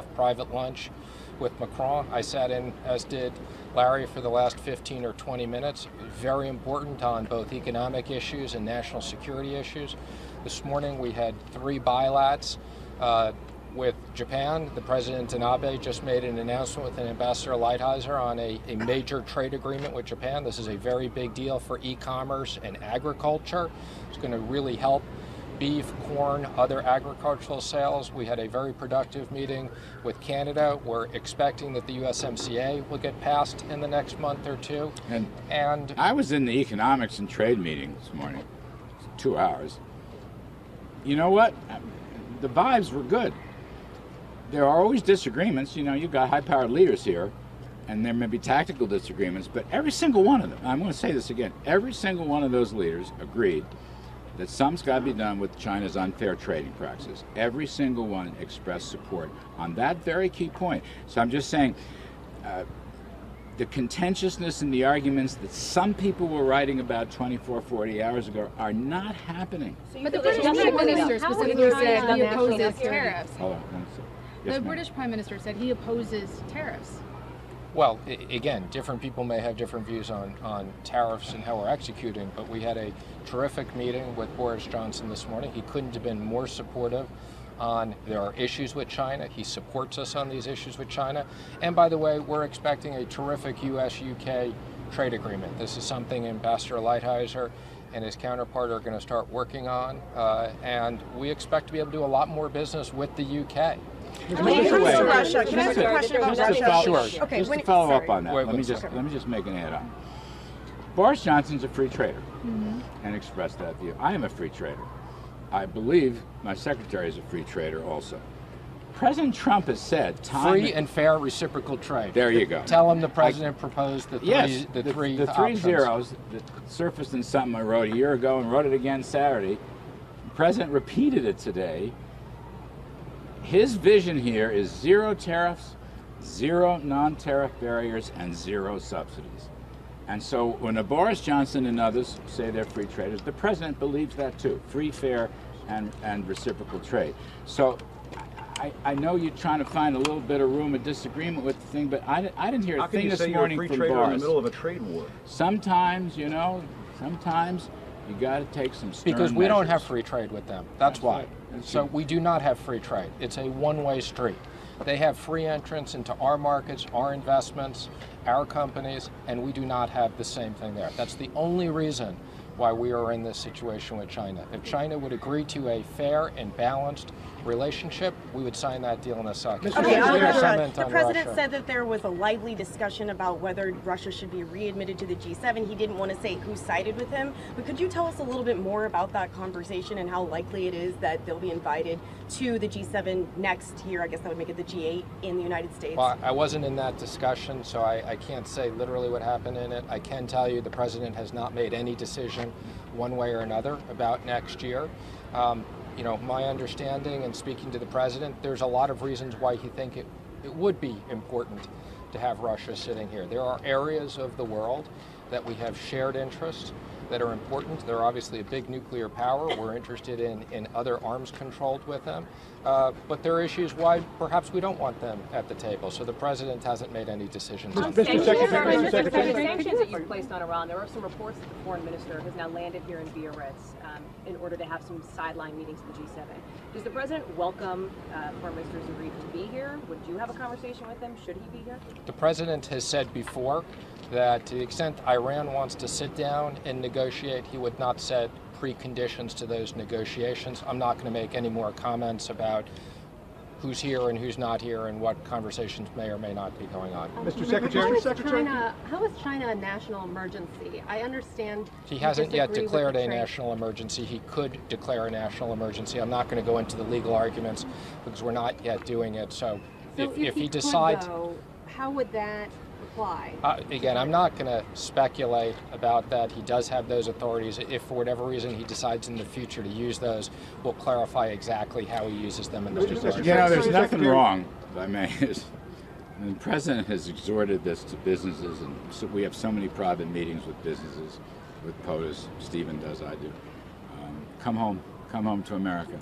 private lunch with Macron. I sat in, as did Larry, for the last 15 or 20 minutes. Very important on both economic issues and national security issues. This morning we had 3 bilats with Japan. The President and Abe just made an announcement with Ambassador Lighthizer on a major trade agreement with Japan. This is a very big deal for e-commerce and agriculture. It's going to really help beef, corn, other agricultural sales. We had a very productive meeting with Canada. We're expecting that the USMCA will get passed in the next month or two. And I was in the economics and trade meeting this morning, 2 hours. You know what? The vibes were good. There are always disagreements. You know, you've got high-powered leaders here, and there may be tactical disagreements, but every single one of them, I'm going to say this again, every single one of those leaders agreed that something's got to be done with China's unfair trading practices. Every single one expressed support on that very key point. So I'm just saying, the contentiousness and the arguments that some people were writing about 24, 40 hours ago are not happening. So but the British Prime Minister specifically said he opposes tariffs. Hold on, one second. Yes, the British Prime Minister said he opposes tariffs. well, again, different people may have different views on tariffs and how we're executing, but we had a terrific meeting with Boris Johnson this morning. He couldn't have been more supportive on there are issues with China. He supports us on these issues with China. And by the way, we're expecting a terrific US-UK trade agreement. This is something Ambassador Lighthizer and his counterpart are going to start working on. And we expect to be able to do a lot more business with the UK. When it comes to Russia, can I ask a question about Russia? Sure. Okay, just to follow up on that, Wait, let me just make an add-on. Boris Johnson's a free trader, and expressed that view. I am a free trader. I believe my secretary is a free trader also. President Trump has said free and fair reciprocal trade. There you go. Tell him the president proposed the three the 3 zeros that surfaced in something I wrote a year ago and wrote it again Saturday. The president repeated it today. His vision here is 0 tariffs, 0 non-tariff barriers, and 0 subsidies. And so when Boris Johnson and others say they're free traders, the president believes that too, free, fair, and reciprocal trade. So I know you're trying to find a little bit of room of disagreement with the thing, but I didn't hear a thing this morning from Boris. How can you say you're a free trader in the middle of a trade war? Sometimes, you know, sometimes you got to take some stern Because we don't measures. have free trade with them. That's why. So we do not have free trade. It's a one-way street. They have free entrance into our markets, our investments, our companies, and we do not have the same thing there. That's the only reason why we are in this situation with China. If China would agree to a fair and balanced relationship, we would sign that deal in a second. Okay, The the president said that there was a lively discussion about whether Russia should be readmitted to the G7. He didn't want to say who sided with him, but could you tell us a little bit more about that conversation and how likely it is that they'll be invited to the G7 next year? I guess that would make it the G8 in the United States. Well, I wasn't in that discussion, so I can't say literally what happened in it. I can tell you the president has not made any decision one way or another about next year. You know, my understanding and speaking to the president, there's a lot of reasons why he thinks it would be important to have Russia sitting here. There are areas of the world that we have shared interests that are important. They're obviously a big nuclear power. We're interested in other arms controlled with them. But there are issues why perhaps we don't want them at the table. So the president hasn't made any decisions on that. The sanctions that you've placed on Iran, there are some reports that the foreign minister has now landed here in Biarritz in order to have some sideline meetings with the G7. Does the president welcome foreign minister Zarif to be here? Would you have a conversation with him? Should he be here? The president has said before that to the extent Iran wants to sit down and negotiate, he would not set preconditions to those negotiations. I'm not going to make any more comments about who's here and who's not here and what conversations may or may not be going on. Mr. Secretary. How is China a national emergency? I understand he hasn't yet declared a national emergency. He could declare a national emergency. I'm not going to go into the legal arguments because we're not yet doing it. So if he decides, how would that apply? Again, I'm not going to speculate about that. He does have those authorities. If for whatever reason he decides in the future to use those, we'll clarify exactly how he uses them in the future. You know, there's nothing wrong, if I may. The president has exhorted this to businesses, and so we have so many private meetings with businesses, with POTUS, Stephen does, I do. Come home to America.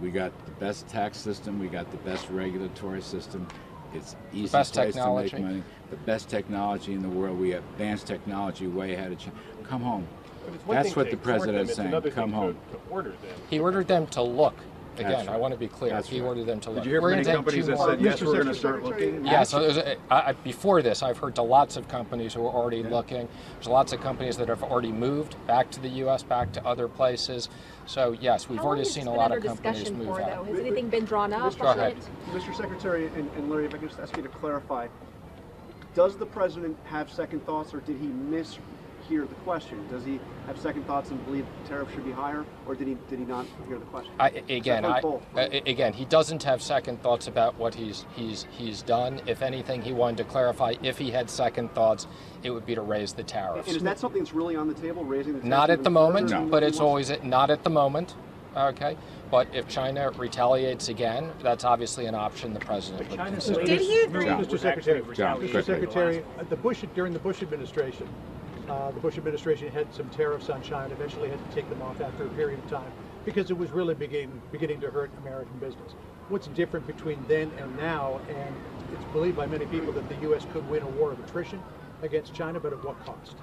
We got the best tax system. We got the best regulatory system. It's easy Best place technology. to make money. The best technology in the world. We have advanced technology way ahead of China. Come home. But it's one That's thing what to the export them, president's it's saying. another Come thing home. to order them. He ordered them to look. Again, That's I right. want to be clear. That's He right. ordered them to look. Did you hear We're from any gonna take companies 2 that more. said, yes, we're going to start looking? Yeah, so before this, I've heard to lots of companies who are already looking. There's lots of companies that have already moved back to the U.S., back to other places. So yes, we've already seen a lot of companies move out. Has anything been drawn up? Go ahead. Mr. Secretary, and Larry, if I could just ask you to clarify, does the president have second thoughts, or did he mishear the question? Does he have second thoughts and believe tariffs should be higher, or did he not hear the question? Again, he doesn't have second thoughts about what he's done. If anything, he wanted to clarify if he had second thoughts, it would be to raise the tariffs. And is that something that's really on the table, raising the tariffs? Not at the moment, No. but it's always not at the moment. Okay, but if China retaliates again, that's obviously an option the president would consider. Did he agree? John, John, quickly. Mr. Secretary, during the Bush administration, had some tariffs on China, eventually had to take them off after a period of time because it was really beginning to hurt American business. What's different between then and now, and it's believed by many people that the U.S. could win a war of attrition against China, but at what cost?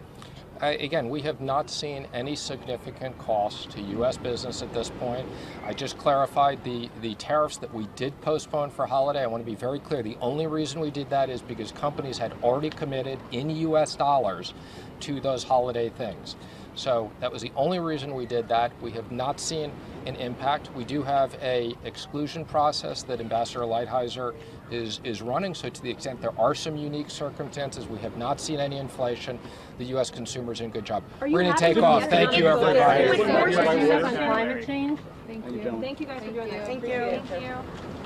Again, we have not seen any significant cost to U.S. business at this point. I just clarified the tariffs that we did postpone for holiday. I want to be very clear. The only reason we did that is because companies had already committed in U.S. dollars to those holiday things. So that was the only reason we did that. We have not seen an impact. We do have a exclusion process that Ambassador Lighthizer is running. So to the extent there are some unique circumstances, we have not seen any inflation. The U.S. consumer's in good job. We're going to take off. Thank you, everybody. On climate change? Thank you. Thank you guys for doing that. Thank you. Thank you.